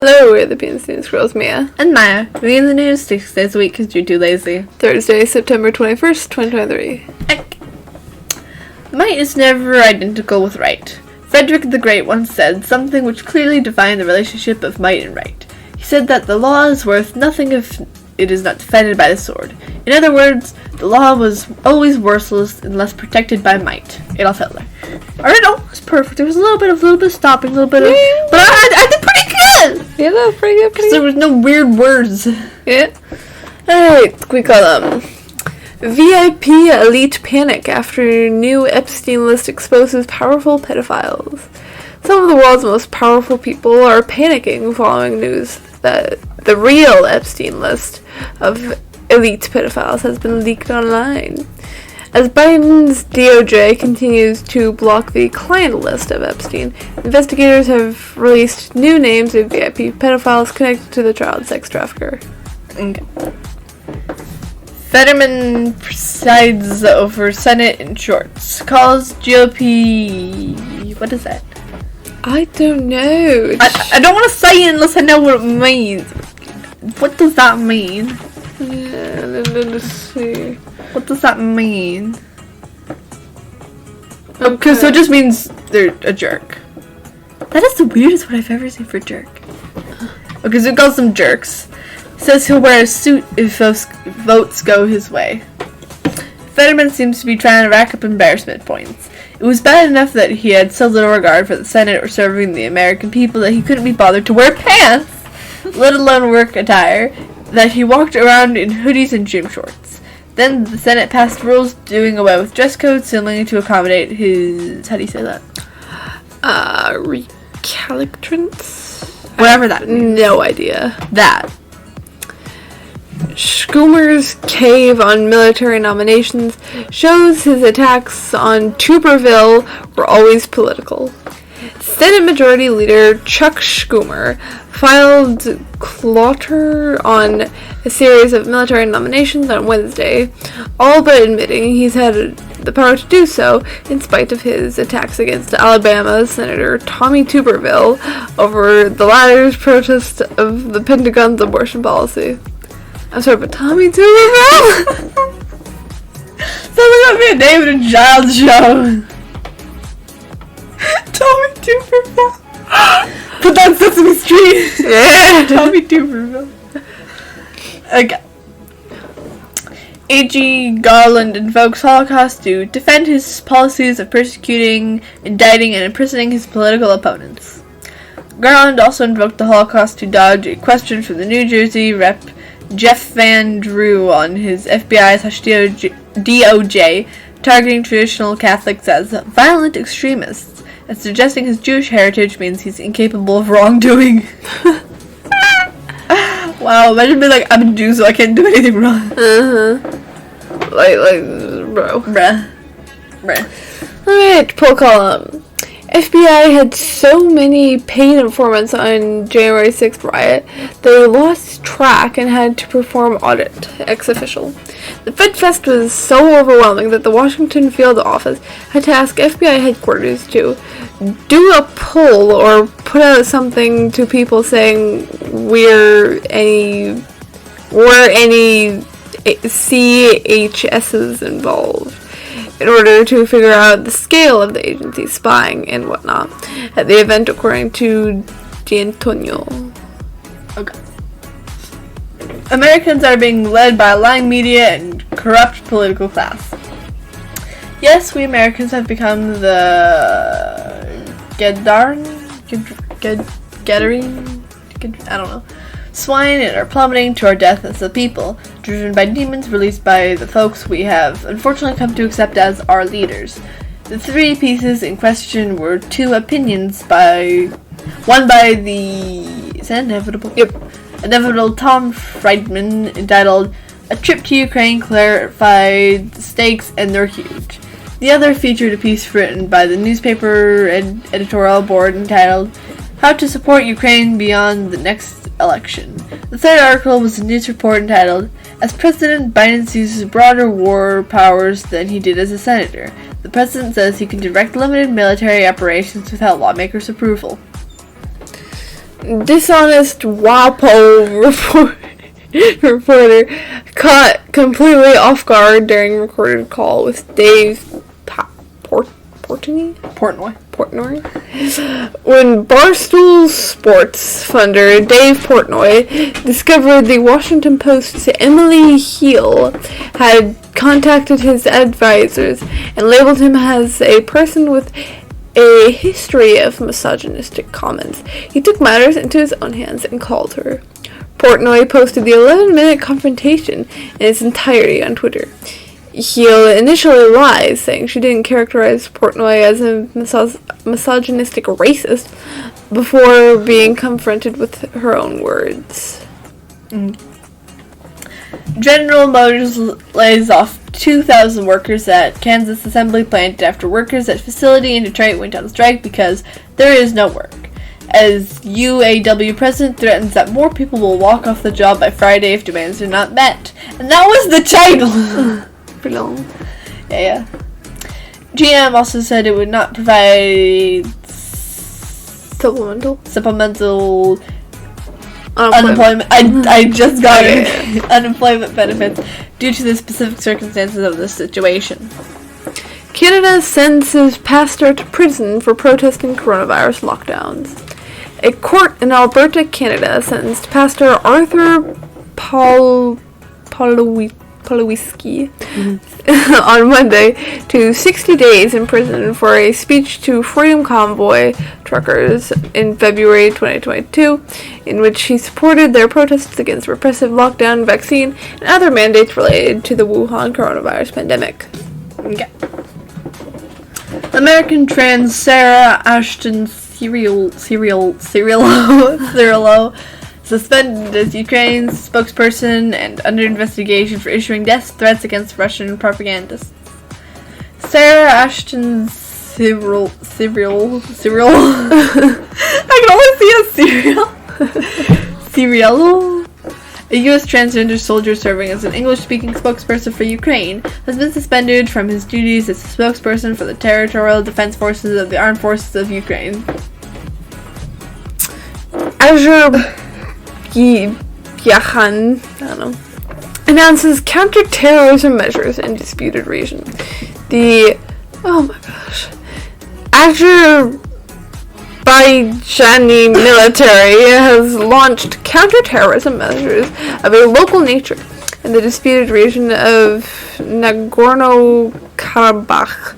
Hello, we're the PNC Newsgirls, Mia. And Maya. Reading the news 6 days a week because you're too lazy. Thursday, September 21st, 2023. Heck. Might is never identical with right. Frederick the Great once said something which clearly defined the relationship of might and right. He said that the law is worth nothing if it is not defended by the sword. In other words, the law was always worthless unless protected by might. Adolf Hitler. Alright, no, it's perfect. There was a little bit of stopping, but I did pretty good! Yeah, that was pretty good. Because there was no weird words. Yeah. Alright, we got VIP elite panic after new Epstein list exposes powerful pedophiles. Some of the world's most powerful people are panicking following news that the real Epstein list of elite pedophiles has been leaked online. As Biden's DOJ continues to block the client list of Epstein, investigators have released new names of VIP pedophiles connected to the child sex trafficker. Okay. Fetterman presides over Senate in shorts. Calls GOP... What is that? I don't know. I don't want to say it unless I know what it means. What does that mean? Yeah, let's see. What does that mean? Okay, so it just means they're a jerk. That is the weirdest word I've ever seen for jerk. Okay, so it calls them jerks. Says he'll wear a suit if votes go his way. Fetterman seems to be trying to rack up embarrassment points. It was bad enough that he had so little regard for the Senate or serving the American people that he couldn't be bothered to wear pants, let alone work attire, that he walked around in hoodies and gym shorts. Then the Senate passed rules doing away with dress codes simply to accommodate his... How do you say that? Recalcitrance? Whatever that means. No idea. That. Schumer's cave on military nominations shows his attacks on Tuberville were always political. Senate Majority Leader Chuck Schumer filed cloture on a series of military nominations on Wednesday, all but admitting he's had the power to do so in spite of his attacks against Alabama Senator Tommy Tuberville over the latter's protest of the Pentagon's abortion policy. I'm sorry, but Tommy Tuberville? Sounds like that'd be a name in a child's show. Tommy Tuberville. Put that on Sesame Street. Yeah. Tommy Tuberville. Okay. A.G. Garland invokes Holocaust to defend his policies of persecuting, indicting, and imprisoning his political opponents. Garland also invoked the Holocaust to dodge a question from the New Jersey Rep. Jeff Van Drew on his FBI/DOJ targeting traditional Catholics as violent extremists and suggesting his Jewish heritage means he's incapable of wrongdoing. Wow, imagine being like, I'm a Jew so I can't do anything wrong. Bro. Bruh. Alright, poll column. FBI had so many paid informants on January 6th riot, they lost track and had to perform audit, ex-official. The FedFest was so overwhelming that the Washington field office had to ask FBI headquarters to do a poll or put out something to people saying were any CHSs involved, in order to figure out the scale of the agency's spying and whatnot at the event, according to D'Antonio. Okay. Americans are being led by a lying media and corrupt political class. Yes, we Americans have become the swine and are plummeting to our death as a people, driven by demons released by the folks we have unfortunately come to accept as our leaders. The three pieces in question were two opinions one by the... Is that inevitable? Yep. Inevitable Tom Friedman, entitled "A Trip to Ukraine Clarified the Stakes and They're Huge." The other featured a piece written by the newspaper editorial board entitled "How to Support Ukraine Beyond the Next Election." The third article was a news report entitled "As President, Biden sees broader war powers than he did as a senator. The president says he can direct limited military operations without lawmakers' approval." Dishonest WAPO reporter caught completely off guard during recorded call with Dave Portnoy. When Barstool Sports funder Dave Portnoy discovered the Washington Post's Emily Heel had contacted his advisors and labeled him as a person with a history of misogynistic comments, he took matters into his own hands and called her. Portnoy posted the 11-minute confrontation in its entirety on Twitter. Heel initially lied, saying she didn't characterize Portnoy as a misogynistic racist before being confronted with her own words. General Motors lays off 2,000 workers at Kansas assembly plant after workers at facility in Detroit went on strike because there is no work. As UAW president threatens that more people will walk off the job by Friday if demands are not met. And that was the title! Pretty long. Yeah. GM also said it would not provide supplemental unemployment. I just got it. Unemployment benefits due to the specific circumstances of this situation. Canada sends his pastor to prison for protesting coronavirus lockdowns. A court in Alberta, Canada, sentenced Pastor Arthur Polowiecki on Monday to 60 days in prison for a speech to Freedom Convoy truckers in February 2022, in which he supported their protests against repressive lockdown, vaccine, and other mandates related to the Wuhan coronavirus pandemic. Okay. American trans Sarah Ashton Cirillo suspended as Ukraine's spokesperson and under investigation for issuing death threats against Russian propagandists. Sarah Ashton Cirillo I can only see a Cirillo, a U.S. transgender soldier serving as an English-speaking spokesperson for Ukraine, has been suspended from his duties as a spokesperson for the Territorial Defense Forces of the Armed Forces of Ukraine. Azerbaijan, announces counter-terrorism measures in disputed region. The Azerbaijani military has launched counter-terrorism measures of a local nature in the disputed region of Nagorno-Karabakh.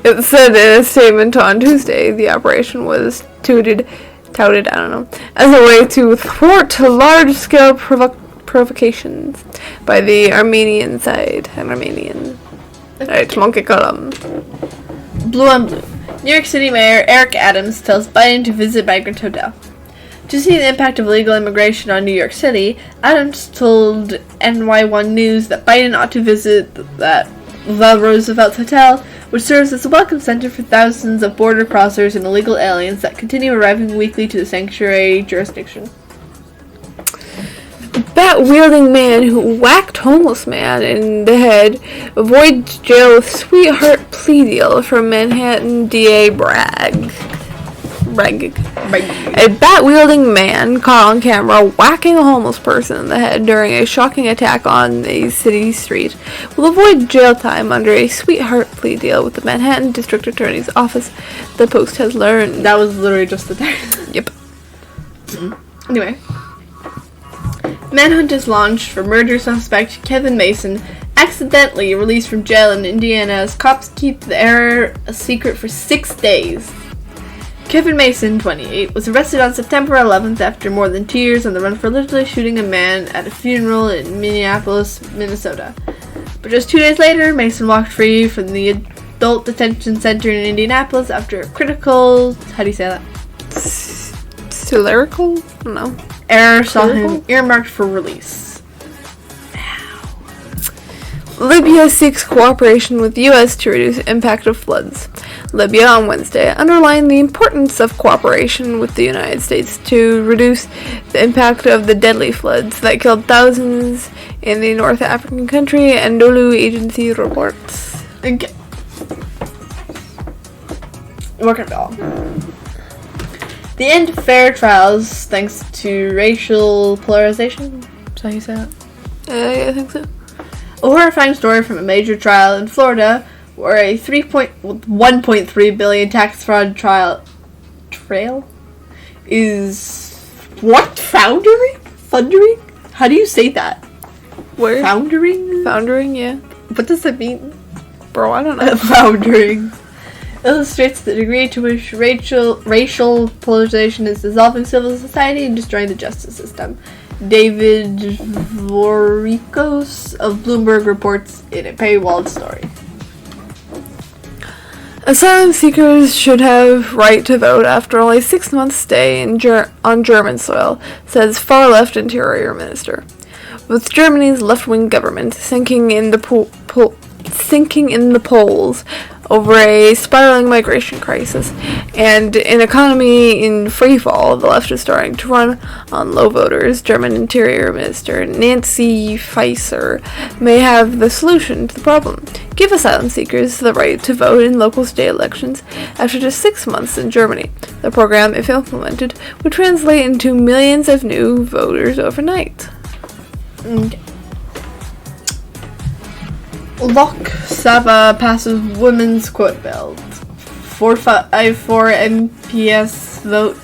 It said in a statement on Tuesday the operation was touted as a way to thwart large-scale provocations by the Armenian side. Monkey column. Blue on blue. New York City Mayor Eric Adams tells Biden to visit migrant hotel. To see the impact of illegal immigration on New York City, Adams told NY1 News that Biden ought to visit the Roosevelt Hotel, which serves as a welcome center for thousands of border crossers and illegal aliens that continue arriving weekly to the sanctuary jurisdiction. The bat-wielding man who whacked homeless man in the head avoids jail with sweetheart plea deal from Manhattan DA Bragg. A bat-wielding man caught on camera whacking a homeless person in the head during a shocking attack on a city street will avoid jail time under a sweetheart plea deal with the Manhattan District Attorney's Office, the Post has learned. That was literally just the text. Yep. Anyway. Manhunt is launched for murder suspect Kevin Mason, accidentally released from jail in Indiana as cops keep the error a secret for 6 days. Kevin Mason, 28, was arrested on September 11th after more than 2 years on the run for allegedly shooting a man at a funeral in Minneapolis, Minnesota. But just 2 days later, Mason walked free from the adult detention center in Indianapolis after a critical, how do you say that? Celerical? I don't know. Error saw him earmarked for release. Libya seeks cooperation with the U.S. to reduce impact of floods. Libya on Wednesday underlined the importance of cooperation with the United States to reduce the impact of the deadly floods that killed thousands in the North African country, Anadolu agency reports. Okay. Working it all. The end of fair trials thanks to racial polarization. Is that how you say that? Yeah, I think so. A horrifying story from a major trial in Florida where a 1.3 billion tax fraud trail is what? Foundering? How do you say that? Where? Foundering? Foundering, yeah. What does that mean? Bro, I don't know. Foundering illustrates the degree to which racial polarization is dissolving civil society and destroying the justice system. David Vorikos of Bloomberg reports in a paywalled story. Asylum seekers should have right to vote after only 6 months' stay on German soil, says far-left Interior Minister. With Germany's left-wing government sinking in the polls over a spiraling migration crisis and an economy in freefall, the left is starting to run on low voters. German Interior Minister Nancy Faeser may have the solution to the problem. Give asylum seekers the right to vote in local state elections after just 6 months in Germany. The program, if implemented, would translate into millions of new voters overnight. Okay. Lok Sabha passes women's quota bill. 454 MPs vote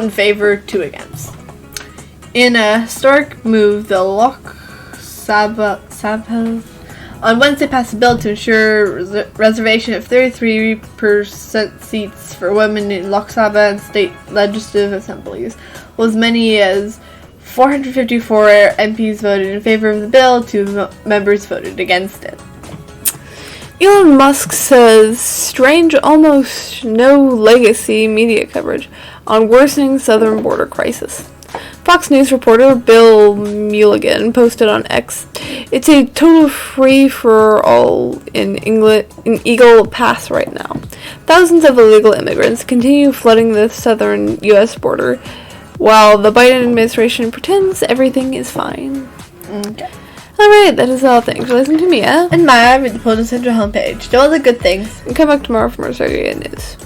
in favor, 2 against. In a historic move, the Lok Sabha on Wednesday passed a bill to ensure reservation of 33% seats for women in Lok Sabha and state legislative assemblies, while as many as 454 MPs voted in favor of the bill, 2 members voted against it. Elon Musk says strange, almost no legacy media coverage on worsening southern border crisis. Fox News reporter Bill Mulligan posted on X, "It's a total free-for-all in Eagle Pass right now. Thousands of illegal immigrants continue flooding the southern U.S. border, while the Biden administration pretends everything is fine." Okay. Alright, that is all. Thanks for listening to Mia. And Maya with the Polish Central homepage. Do all the good things. And come back tomorrow for more Saturday News.